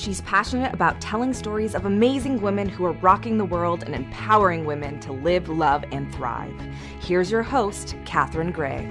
She's passionate about telling stories of amazing women who are rocking the world and empowering women to live, love, and thrive. Here's your host, Catherine Gray.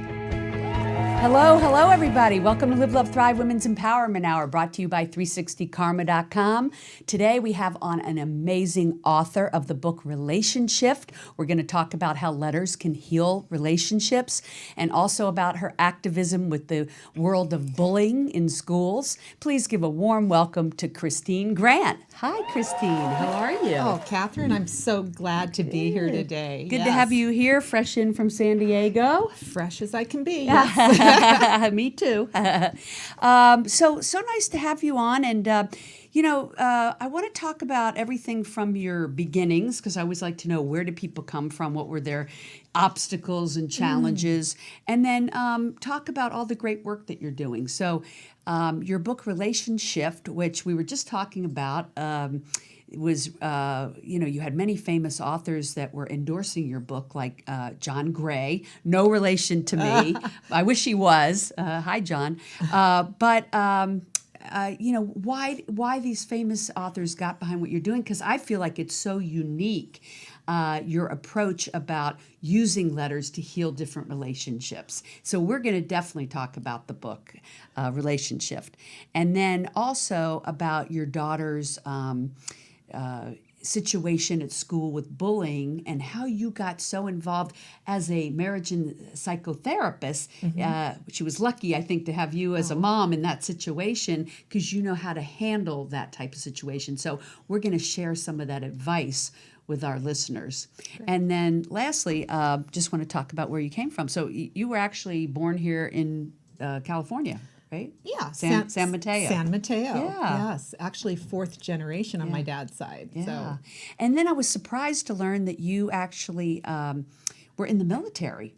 Hello, everybody. Welcome to Live, Love, Thrive Women's Empowerment Hour, brought to you by 360karma.com. Today we have on an amazing author of the book RelationShift. We're going to talk about how letters can heal relationships and also about her activism with the world of bullying in schools. Please give a warm welcome to Kristine Grant. Hi, Kristine. How are you? Oh, Catherine, I'm so glad to be here today. Good to have you here, fresh in from San Diego. Fresh as I can be. Yes. Me too. So nice to have you on. And, I want to talk about everything from your beginnings, because I always like to know, where did people come from? What were their obstacles and challenges? And then talk about all the great work that you're doing. So your book, RelationShift, which we were just talking about, was, you had many famous authors that were endorsing your book, like John Gray, no relation to me. I wish he was. Hi, John. But why these famous authors got behind what you're doing? Because I feel like it's so unique, your approach about using letters to heal different relationships. So we're going to definitely talk about the book, RelationShift. And then also about your daughter's situation at school with bullying and how you got so involved as a marriage and psychotherapist. She was lucky, I think, to have you as a mom in that situation, because you know how to handle that type of situation. So we're going to share some of that advice with our listeners. Great. And then lastly, just want to talk about where you came from. So you were actually born here in California, right? Yeah. San Mateo. San Mateo. Yeah. Yes. Actually, fourth generation on my dad's side. Yeah. So. And then I was surprised to learn that you actually were in the military.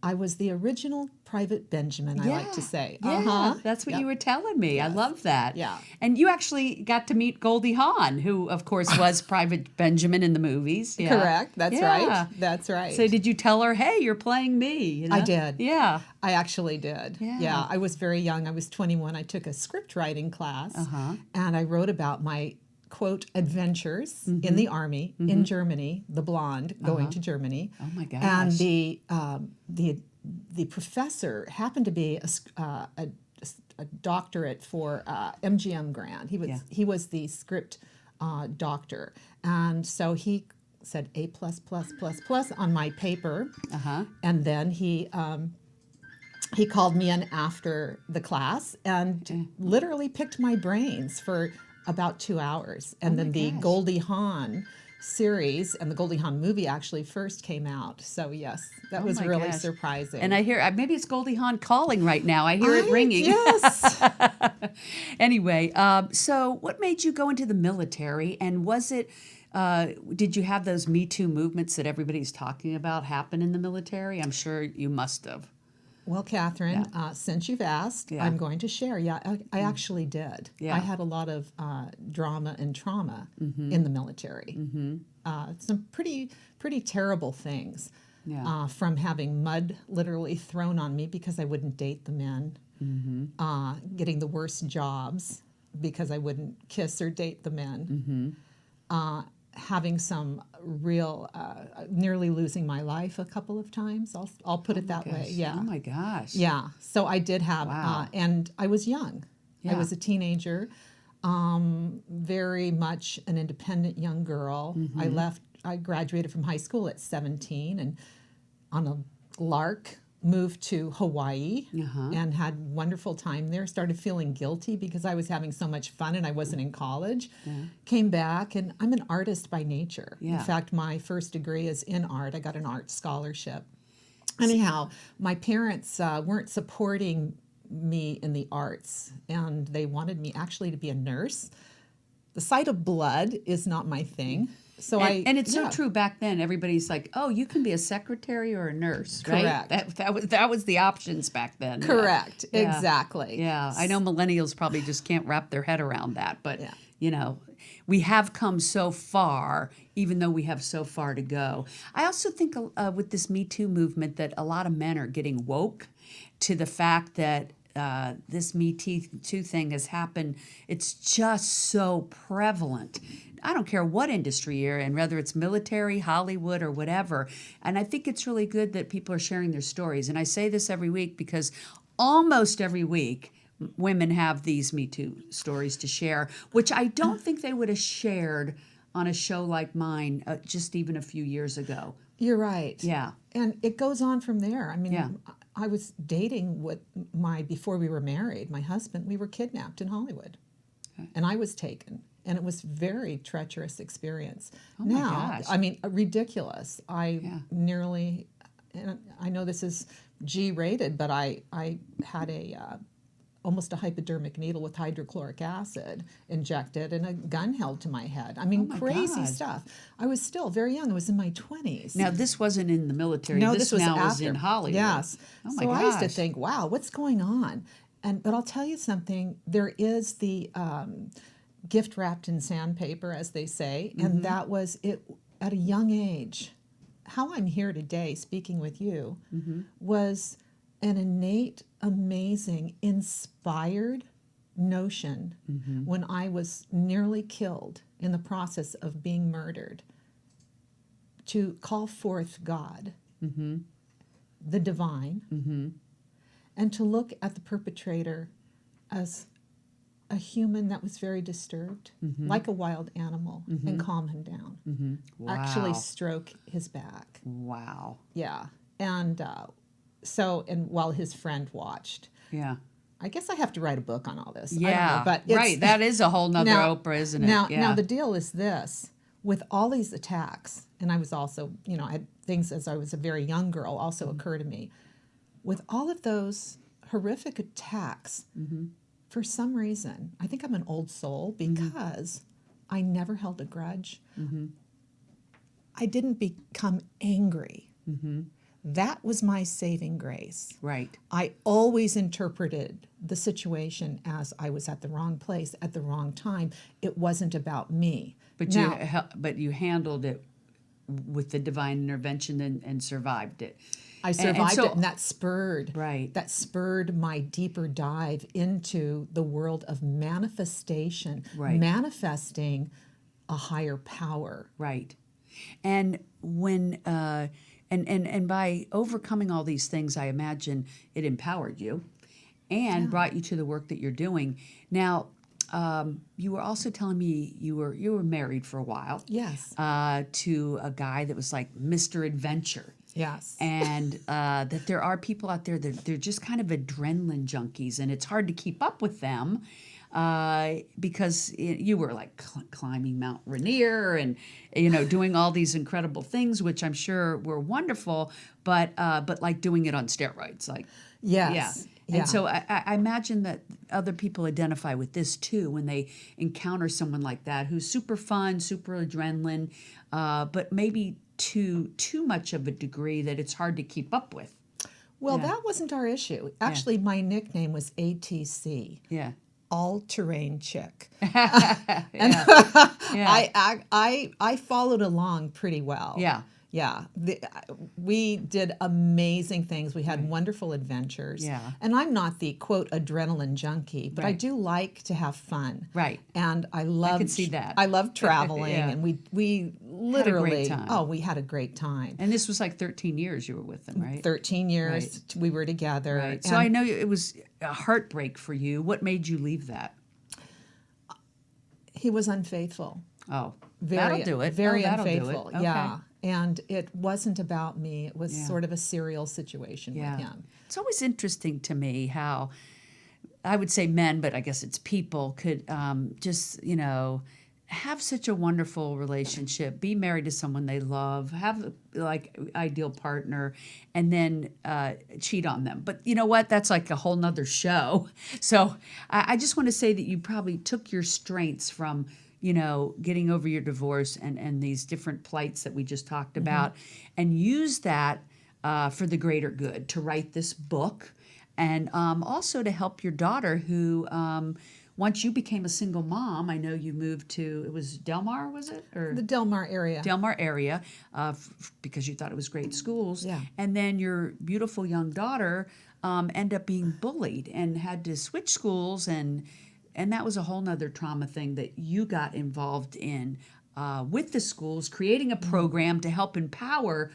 I was the original Private Benjamin, I like to say. Yeah, that's what you were telling me. Yes. I love that. Yeah. And you actually got to meet Goldie Hawn, who, of course, was Private Benjamin in the movies. Yeah. Correct. That's right. That's right. So did you tell her, hey, you're playing me? You know? I did. Yeah. I actually did. Yeah. I was very young. I was 21. I took a script writing class, and I wrote about my quote adventures in the Army in Germany, the blonde going to Germany. Oh my gosh. And the professor happened to be a doctorate for MGM Grant. He was the script doctor, and so he said A+++ on my paper, and then he called me in after the class and literally picked my brains for about 2 hours. And then the Goldie Hawn series and the Goldie Hawn movie actually first came out. So yes, that was really surprising. And I hear, maybe it's Goldie Hawn calling right now. I hear it ringing. Yes. Anyway, so what made you go into the military? And was it, did you have those Me Too movements that everybody's talking about happen in the military? I'm sure you must have. Well, Catherine, since you've asked, I'm going to share. Yeah, I actually did. Yeah. I had a lot of drama and trauma in the military. Some pretty terrible things. Yeah. From having mud literally thrown on me because I wouldn't date the men, getting the worst jobs because I wouldn't kiss or date the men, having some real, nearly losing my life a couple of times. I'll put it that way. Yeah. Oh my gosh. Yeah. So I did have, and I was young. Yeah. I was a teenager, very much an independent young girl. I graduated from high school at 17 and on a lark moved to Hawaii and had wonderful time there. Started feeling guilty because I was having so much fun and I wasn't in college. Came back, and I'm an artist by nature. In fact, my first degree is in art. I got an art scholarship. Anyhow, my parents weren't supporting me in the arts, and they wanted me actually to be a nurse. The sight of blood is not my thing. So and it's so true back then. Everybody's like, "Oh, you can be a secretary or a nurse." Correct. Right? That was the options back then. Correct. Yeah. Exactly. Yeah. I know millennials probably just can't wrap their head around that, but we have come so far, even though we have so far to go. I also think with this Me Too movement that a lot of men are getting woke to the fact that this Me Too thing has happened. It's just so prevalent. I don't care what industry you're in, whether it's military, Hollywood, or whatever. And I think it's really good that people are sharing their stories. And I say this every week because almost every week, women have these Me Too stories to share, which I don't think they would have shared on a show like mine just even a few years ago. You're right. Yeah. And it goes on from there. I mean, Yeah. I was dating before we were married, my husband, we were kidnapped in Hollywood. Okay. And I was taken. And it was very treacherous experience. Oh my gosh. I mean, ridiculous. Nearly, and I know this is G-rated, but I had almost a hypodermic needle with hydrochloric acid injected and a gun held to my head. I mean, crazy stuff. I was still very young. I was in my 20s. Now, this wasn't in the military. No, this was now after. Was in Hollywood. Yes. Oh my gosh. gosh. I used to think, wow, what's going on? But I'll tell you something. There is the gift wrapped in sandpaper, as they say, and that was it at a young age. How I'm here today speaking with you was an innate, amazing, inspired notion when I was nearly killed in the process of being murdered, to call forth God, the divine, and to look at the perpetrator as a human that was very disturbed, like a wild animal, and calm him down. Wow. Actually stroke his back. Wow. Yeah. And and while his friend watched. Yeah. I guess I have to write a book on all this. Yeah. I don't know, but right. That is a whole nother Oprah, isn't it? Now the deal is this. With all these attacks, and I was also, I had things as I was a very young girl also occur to me. With all of those horrific attacks, for some reason, I think I'm an old soul because I never held a grudge. I didn't become angry. That was my saving grace. Right. I always interpreted the situation as I was at the wrong place at the wrong time. It wasn't about me. But you handled it with the divine intervention and survived it. I survived it, and that spurred right. That spurred my deeper dive into the world of manifestation, manifesting a higher power. Right. And when and by overcoming all these things, I imagine it empowered you and brought you to the work that you're doing. Now, you were also telling me you were married for a while. Yes. To a guy that was like Mr. Adventure. Yes. And that there are people out there that they're just kind of adrenaline junkies, and it's hard to keep up with them because you were like climbing Mount Rainier and doing all these incredible things, which I'm sure were wonderful, but like doing it on steroids, like yes. And so I imagine that other people identify with this too when they encounter someone like that who's super fun, super adrenaline, but maybe to too much of a degree that it's hard to keep up with. Well, that wasn't our issue. Actually, my nickname was ATC. Yeah. All-terrain chick. And I followed along pretty well. Yeah. Yeah. We did amazing things. We had wonderful adventures. Yeah. And I'm not the, quote, adrenaline junkie, but I do like to have fun. Right. And I can see that. I love traveling. And we literally, great time. We had a great time. And this was like 13 years you were with them, right? 13 years we were together. Right. So I know it was a heartbreak for you. What made you leave that? He was unfaithful. Oh, that'll do it. Very that'll unfaithful. Do it. Okay. Yeah. And it wasn't about me. It was sort of a serial situation with him. It's always interesting to me how, I would say men, but I guess it's people, could just, have such a wonderful relationship, be married to someone they love, have like ideal partner, and then cheat on them. But you know what? That's like a whole nother show. So I just want to say that you probably took your strengths from getting over your divorce and these different plights that we just talked about, and use that for the greater good, to write this book, and also to help your daughter who, once you became a single mom, I know you moved to, it was Del Mar, was it? Or The Del Mar area. Del Mar area, because you thought it was great schools. Yeah. And then your beautiful young daughter end up being bullied and had to switch schools, and that was a whole nother trauma thing that you got involved in with the schools, creating a program to help empower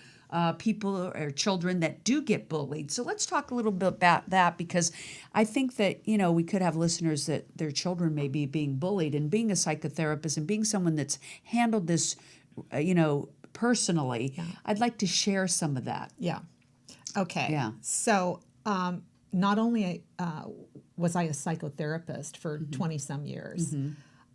people or children that do get bullied. So let's talk a little bit about that, because I think that, we could have listeners that their children may be being bullied, and being a psychotherapist and being someone that's handled this, personally, I'd like to share some of that. Yeah. Okay. Yeah. So not only was I a psychotherapist for 20 some years,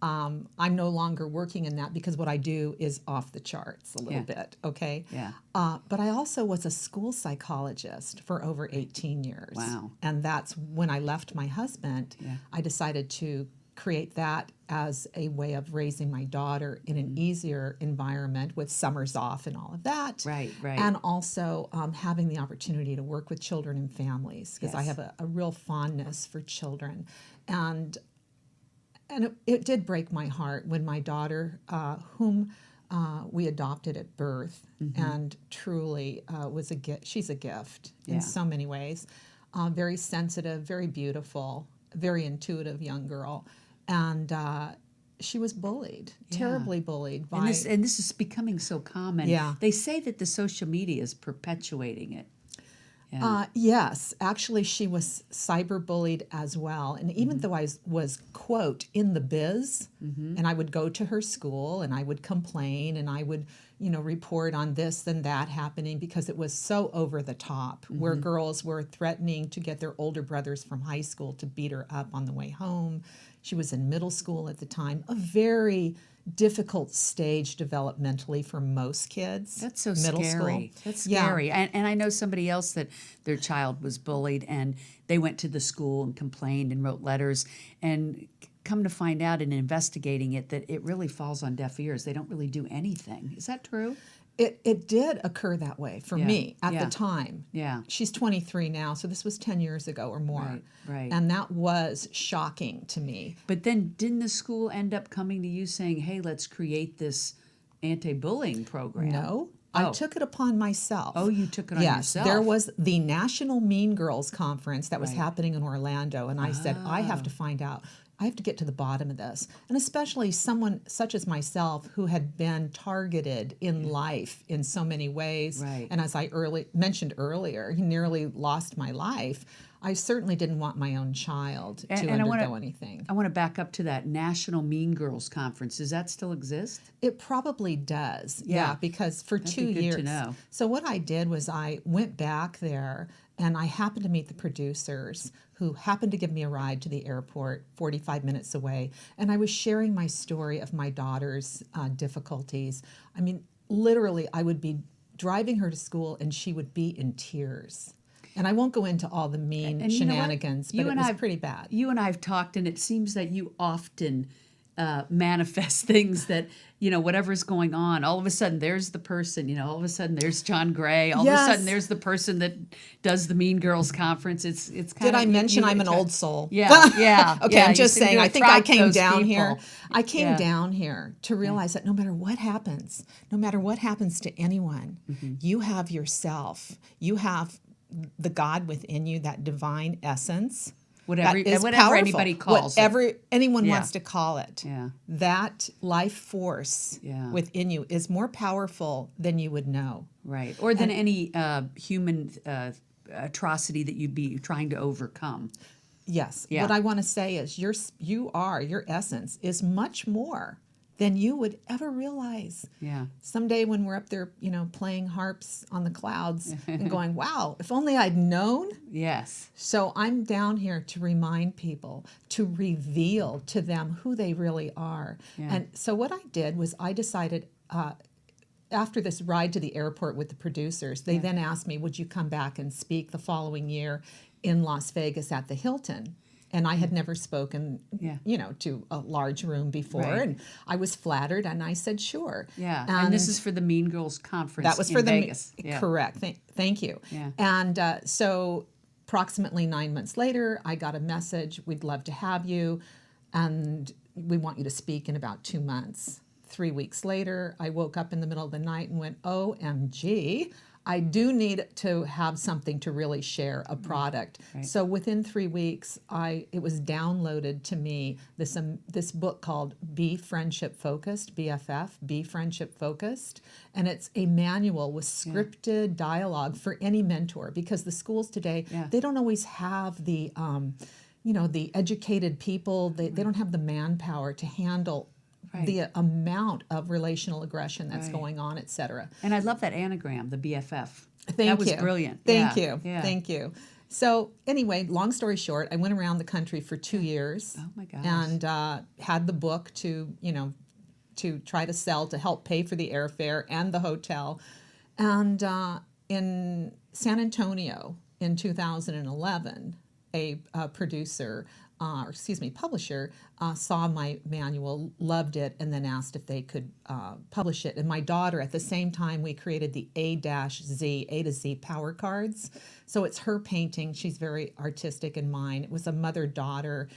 I'm no longer working in that because what I do is off the charts a little bit, okay? Yeah. But I also was a school psychologist for over 18 years. Wow. And that's when I left my husband, I decided to create that as a way of raising my daughter in an easier environment with summers off and all of that. Right. And also having the opportunity to work with children and families, because I have a real fondness for children. And it did break my heart when my daughter, whom we adopted at birth, and truly was a gift. She's a gift in so many ways. Very sensitive, very beautiful, very intuitive young girl. And she was bullied, terribly bullied. And this is becoming so common. Yeah. They say that the social media is perpetuating it. Yeah. Yes, actually, she was cyberbullied as well. And even though I was, quote, in the biz, and I would go to her school and I would complain and I would, report on this and that happening, because it was so over the top, where girls were threatening to get their older brothers from high school to beat her up on the way home. She was in middle school at the time, a very difficult stage developmentally for most kids. That's so middle scary. School. That's scary. And I know somebody else that their child was bullied, and they went to the school and complained and wrote letters, and come to find out in investigating it that it really falls on deaf ears. They don't really do anything. Is that true? It did occur that way for me at the time. Yeah. She's 23 now, so this was 10 years ago or more. Right. And that was shocking to me. But then didn't the school end up coming to you saying, hey, let's create this anti-bullying program? No, I took it upon myself. Oh, you took it on yourself. There was the National Mean Girls Conference that was happening in Orlando, and I said, I have to find out. I have to get to the bottom of this. And especially someone such as myself, who had been targeted in life in so many ways. Right. And as I mentioned earlier, he nearly lost my life. I certainly didn't want my own child to undergo anything. I want to back up to that National Mean Girls Conference. Does that still exist? It probably does, because for That'd 2 be good years. to know. So what I did was I went back there, and I happened to meet the producers, who happened to give me a ride to the airport 45 minutes away. And I was sharing my story of my daughter's difficulties. I mean, literally, I would be driving her to school, and she would be in tears. And I won't go into all the mean shenanigans, but it was pretty bad. You and I have talked, and it seems that you often manifest things that, whatever's going on, all of a sudden there's the person, all of a sudden there's John Gray, all of a sudden there's the person that does the Mean Girls Conference. It's kind of... Did I mention I'm an old soul? Yeah. Okay, I'm just saying, I think I came down people. here. I came down here to realize that no matter what happens to anyone, you have yourself. You have the God within you, that divine essence. Whatever powerful. Anybody calls anyone wants to call it. Yeah. That life force within you is more powerful than you would know. Right. Or than any human atrocity that you'd be trying to overcome. Yes. Yeah. What I want to say is your essence is much more than you would ever realize. Yeah. Someday when we're up there, playing harps on the clouds and going, wow, if only I'd known. Yes. So I'm down here to remind people, to reveal to them who they really are. Yeah. And so what I did was I decided, after this ride to the airport with the producers, they then asked me, would you come back and speak the following year in Las Vegas at the Hilton? And I had never spoken, to a large room before. Right. And I was flattered, and I said, sure. Yeah, and this is for the Mean Girls Conference that was for Vegas. Correct. Thank you. Yeah. And so approximately 9 months later, I got a message, we'd love to have you, and we want you to speak in about 2 months. 3 weeks later, I woke up in the middle of the night and went, OMG, I do need to have something to really share, a product. Right. So within 3 weeks, it was downloaded to me this book called Be Friendship Focused, BFF, Be Friendship Focused, and it's a manual with scripted dialogue for any mentor, because the schools today, they don't always have the the educated people. They don't have the manpower to handle the amount of relational aggression that's going on, et cetera. And I love that anagram, the BFF. That was brilliant. Thank you. Thank you. So anyway, long story short, I went around the country for 2 years. Oh my gosh. And had the book to try to sell to help pay for the airfare and the hotel. And in San Antonio in 2011, a publisher saw my manual, loved it, and then asked if they could publish it. And my daughter, at the same time, we created the A-Z, A to Z power cards. So it's her painting. She's very artistic in mine. It was a mother-daughter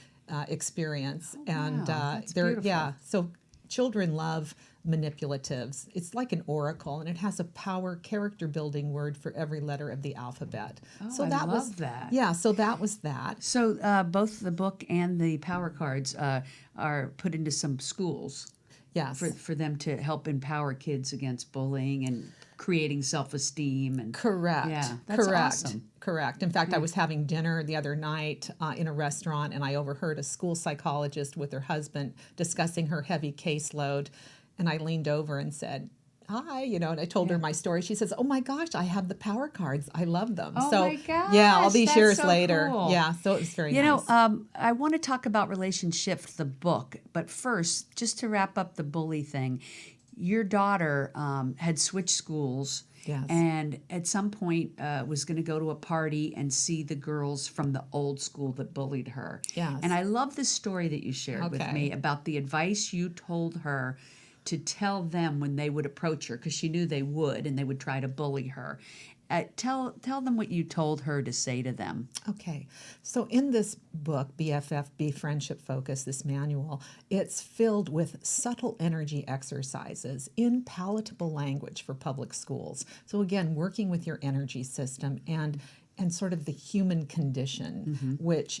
experience. Oh, wow. That's beautiful. So children love manipulatives. It's like an oracle, and it has a power character building word for every letter of the alphabet. Oh, so I that love was that. Yeah, so that was that. So both the book and the power cards are put into some schools. Yes. For them to help empower kids against bullying and creating self-esteem. And Correct. Yeah, that's awesome. Correct. In fact, I was having dinner the other night in a restaurant, and I overheard a school psychologist with her husband discussing her heavy caseload. And I leaned over and said, hi, and I told her my story. She says, oh my gosh, I have the power cards. I love them. Oh my gosh, yeah, all these that's years so later. cool. Yeah, so it was very nice. I want to talk about RelationShift, the book. But first, just to wrap up the bully thing, your daughter had switched schools. Yes. And at some point was going to go to a party and see the girls from the old school that bullied her. Yes. And I love the story that you shared with me about the advice you told her to tell them when they would approach her, because she knew they would, and they would try to bully her. Tell them what you told her to say to them. Okay. So in this book, BFF, Be Friendship Focused, this manual, it's filled with subtle energy exercises in palatable language for public schools. So again, working with your energy system and sort of the human condition, which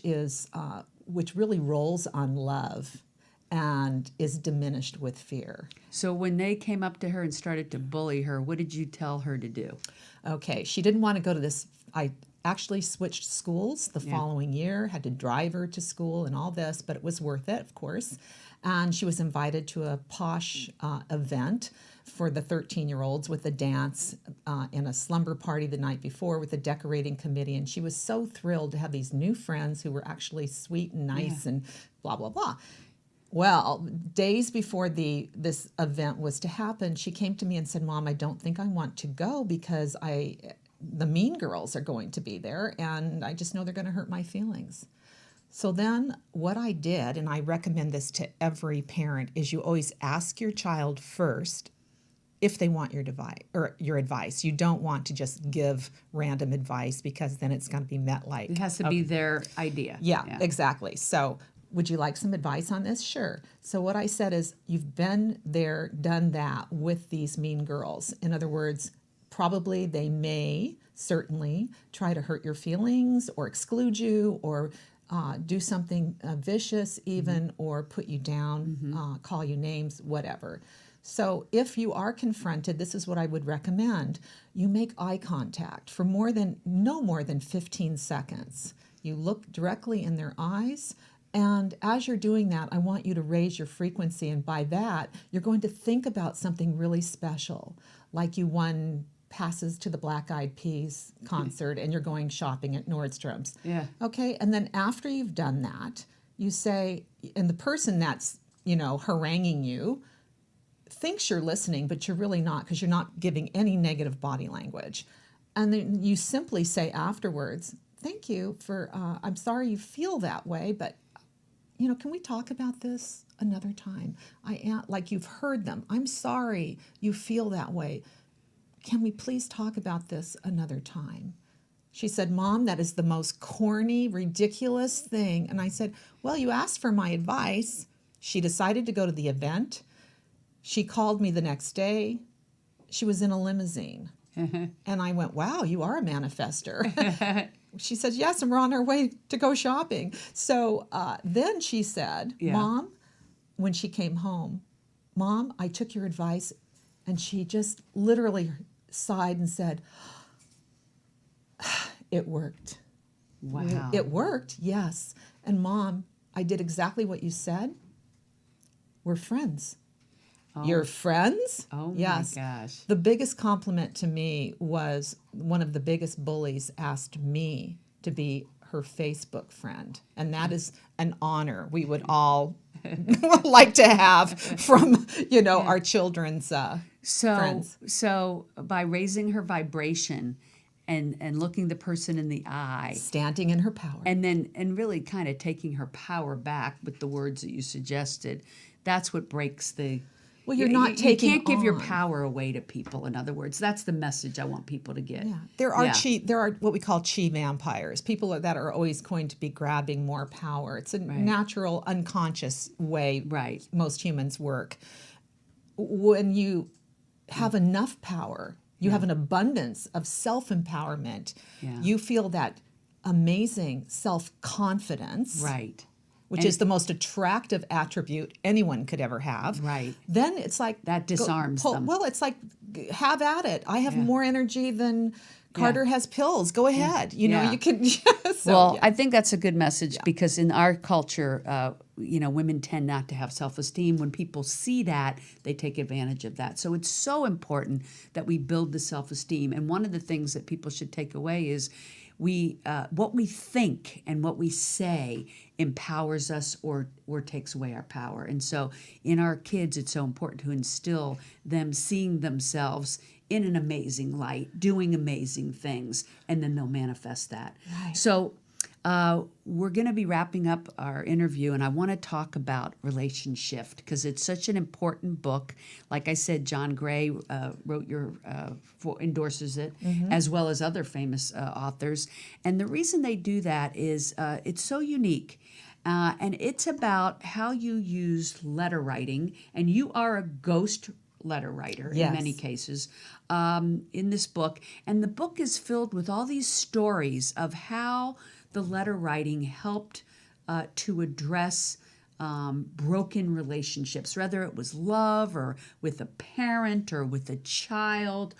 really rolls on love and is diminished with fear. So when they came up to her and started to bully her, what did you tell her to do? Okay, she didn't want to go to this. I actually switched schools the following year, had to drive her to school and all this, but it was worth it, of course. And she was invited to a posh event for the 13-year-olds with a dance and a slumber party the night before with a decorating committee. And she was so thrilled to have these new friends who were actually sweet and nice and blah, blah, blah. Well, days before this event was to happen, she came to me and said, Mom, I don't think I want to go because the mean girls are going to be there, and I just know they're going to hurt my feelings. So then what I did, and I recommend this to every parent, is you always ask your child first if they want your advice. You don't want to just give random advice, because then it's going to be met like... It has to be their idea. Yeah, exactly. So would you like some advice on this? Sure. So what I said is, you've been there, done that with these mean girls. In other words, probably they may certainly try to hurt your feelings or exclude you or do something vicious even, or put you down, call you names, whatever. So if you are confronted, this is what I would recommend. You make eye contact for no more than 15 seconds. You look directly in their eyes. And as you're doing that, I want you to raise your frequency. And by that, you're going to think about something really special, like you won passes to the Black Eyed Peas concert and you're going shopping at Nordstrom's. Yeah. Okay. And then after you've done that, you say, and the person that's, haranguing you thinks you're listening, but you're really not, because you're not giving any negative body language. And then you simply say afterwards, thank you for, I'm sorry you feel that way, but can we talk about this another time? Like you've heard them. I'm sorry you feel that way. Can we please talk about this another time? She said, Mom, that is the most corny, ridiculous thing. And I said, well, you asked for my advice. She decided to go to the event. She called me the next day. She was in a limousine. And I went, wow, you are a manifester. She said, yes, and we're on our way to go shopping. So then she said, Mom, when she came home, Mom, I took your advice. And she just literally sighed and said, it worked. Wow. It worked, yes. And Mom, I did exactly what you said. We're friends. Oh. You're friends? Oh, yes. my gosh. The biggest compliment to me was one of the biggest bullies asked me to be her Facebook friend. And that is an honor we would all like to have from, our children's friends. So by raising her vibration and looking the person in the eye, Standing in her power. and really kind of taking her power back with the words that you suggested, that's what breaks the... Well, you're not taking You can't give your on. power away to people. In other words, that's the message I want people to get. Yeah, there are what we call chi vampires. People that are always going to be grabbing more power. It's a natural, unconscious way most humans work. When you have enough power, you have an abundance of self-empowerment. Yeah. You feel that amazing self-confidence. Right. Which is the most attractive attribute anyone could ever have. Right. Then it's like... That disarms them. Well, it's like, have at it. I have more energy than Carter has pills. Go ahead. You know, you can... I think that's a good message because in our culture, women tend not to have self-esteem. When people see that, they take advantage of that. So it's so important that we build the self-esteem. And one of the things that people should take away is what we think and what we say empowers us or takes away our power. And so in our kids, it's so important to instill them seeing themselves in an amazing light, doing amazing things, and then they'll manifest that. Right. So we're going to be wrapping up our interview, and I want to talk about RelationShift because it's such an important book. Like I said, John Gray endorses it, as well as other famous authors. And the reason they do that is it's so unique. And it's about how you use letter writing, and you are a ghost letter writer in many cases in this book. And the book is filled with all these stories of how the letter writing helped to address broken relationships, whether it was love or with a parent or with a child,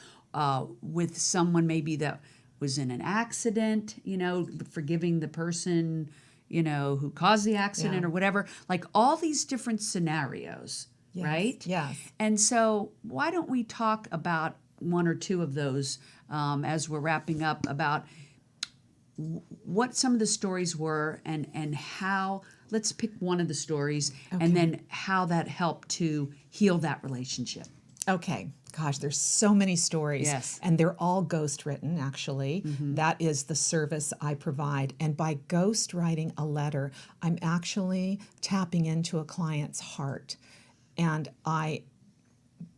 with someone maybe that was in an accident, forgiving the person, who caused the accident or whatever, like all these different scenarios, right? Yes. And so why don't we talk about one or two of those as we're wrapping up about what some of the stories were and how, let's pick one of the stories and then how that helped to heal that relationship. Okay. Gosh, there's so many stories. Yes. And they're all ghost written, actually. That is the service I provide. And by ghost writing a letter, I'm actually tapping into a client's heart. And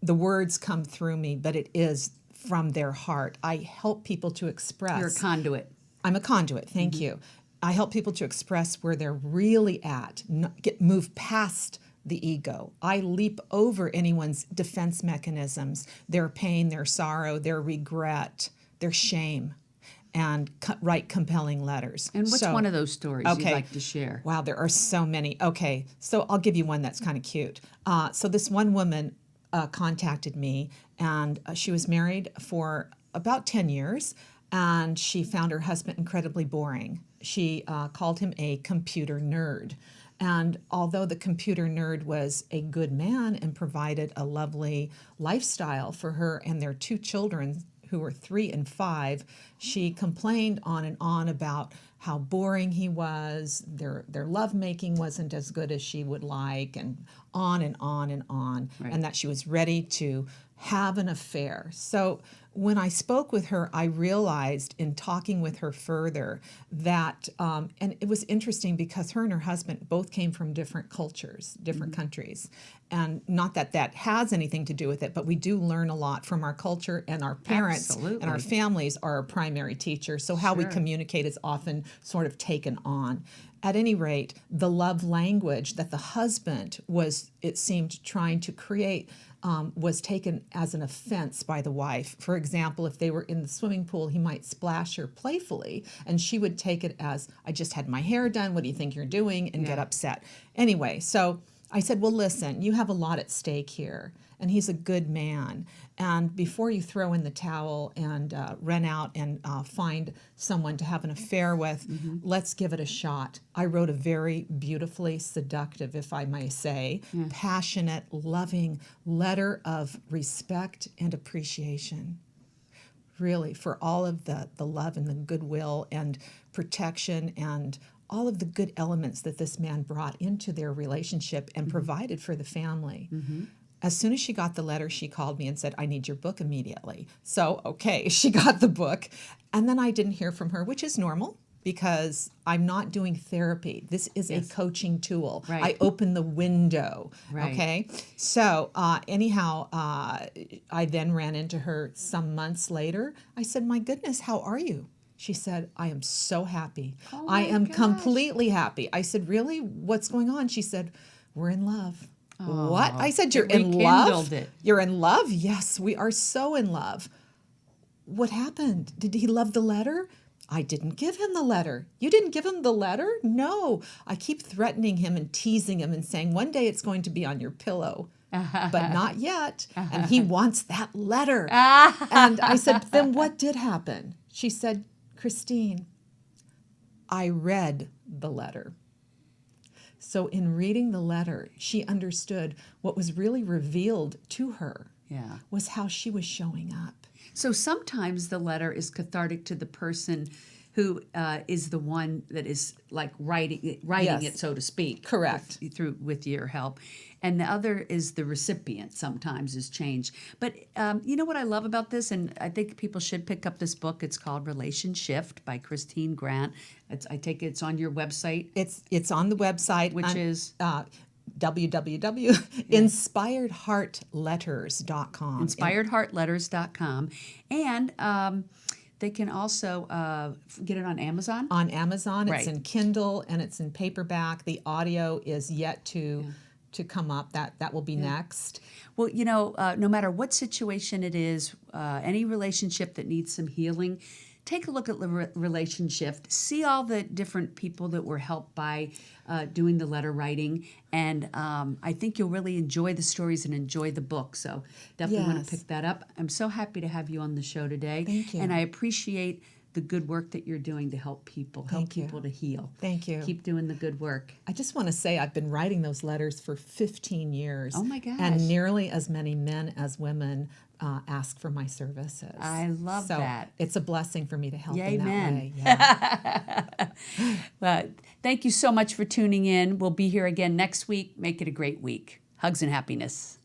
the words come through me, but it is from their heart. I help people to express. You're a conduit. I'm a conduit, thank you. I help people to express where they're really at, move past the ego. I leap over anyone's defense mechanisms, their pain, their sorrow, their regret, their shame, and write compelling letters. And what's one of those stories you'd like to share? Wow, there are so many. Okay, so I'll give you one that's kind of cute. So this one woman contacted me, and she was married for about 10 years, and she found her husband incredibly boring. She called him a computer nerd. And although the computer nerd was a good man and provided a lovely lifestyle for her and their two children, who were 3 and 5, she complained on and on about how boring he was, their lovemaking wasn't as good as she would like, and on and on and on, and that she was ready to have an affair. So when I spoke with her, I realized in talking with her further that, and it was interesting because her and her husband both came from different cultures, different countries. And not that that has anything to do with it, but we do learn a lot from our culture, and our parents and our families are our primary teachers. So how we communicate is often sort of taken on. at any rate, the love language that the husband was, it seemed, trying to create was taken as an offense by the wife. For example, if they were in the swimming pool, he might splash her playfully, and she would take it as, I just had my hair done, what do you think you're doing, and get upset. Anyway, so I said, well, listen, you have a lot at stake here, and he's a good man. And before you throw in the towel and run out and find someone to have an affair with, let's give it a shot. I wrote a very beautifully seductive, if I may say, passionate, loving letter of respect and appreciation. Really, for all of the love and the goodwill and protection and all of the good elements that this man brought into their relationship and provided for the family. As soon as she got the letter, she called me and said, I need your book immediately. So, okay, she got the book. And then I didn't hear from her, which is normal because I'm not doing therapy. This is a coaching tool. I open the window, okay? So anyhow, I then ran into her some months later. I said, my goodness, how are you? She said, I am so happy. I am completely happy. I said, really? What's going on? She said, we're in love. What? I said, you're in love? You're in love? Yes, we are so in love. What happened? Did he love the letter? I didn't give him the letter. You didn't give him the letter? No. I keep threatening him and teasing him and saying, one day it's going to be on your pillow. But not yet. And he wants that letter. And I said, then what did happen? She said, Kristine, I read the letter. So in reading the letter, she understood what was really revealed to her was how she was showing up. So sometimes the letter is cathartic to the person who is the one that is like writing it, so to speak. Correct. With your help. And the other is the recipient sometimes is changed. But you know what I love about this, and I think people should pick up this book. It's called RelationShift by Kristine Grant. I take it it's on your website. It's on the website. Which is? www.inspiredheartletters.com. Inspiredheartletters.com. And they can also get it on Amazon? On Amazon. It's in Kindle and it's in paperback. The audio is yet to come up. That will be next. Well, you know, no matter what situation it is, any relationship that needs some healing, take a look at RelationShift. See all the different people that were helped by doing the letter writing. And I think you'll really enjoy the stories and enjoy the book. So definitely want to pick that up. I'm so happy to have you on the show today. Thank you. And I appreciate the good work that you're doing to help people, people to heal. Thank you. Keep doing the good work. I just want to say I've been writing those letters for 15 years. Oh my gosh. And nearly as many men as women ask for my services. I love that. It's a blessing for me to help in that way. Well, thank you so much for tuning in. We'll be here again next week. Make it a great week. Hugs and happiness.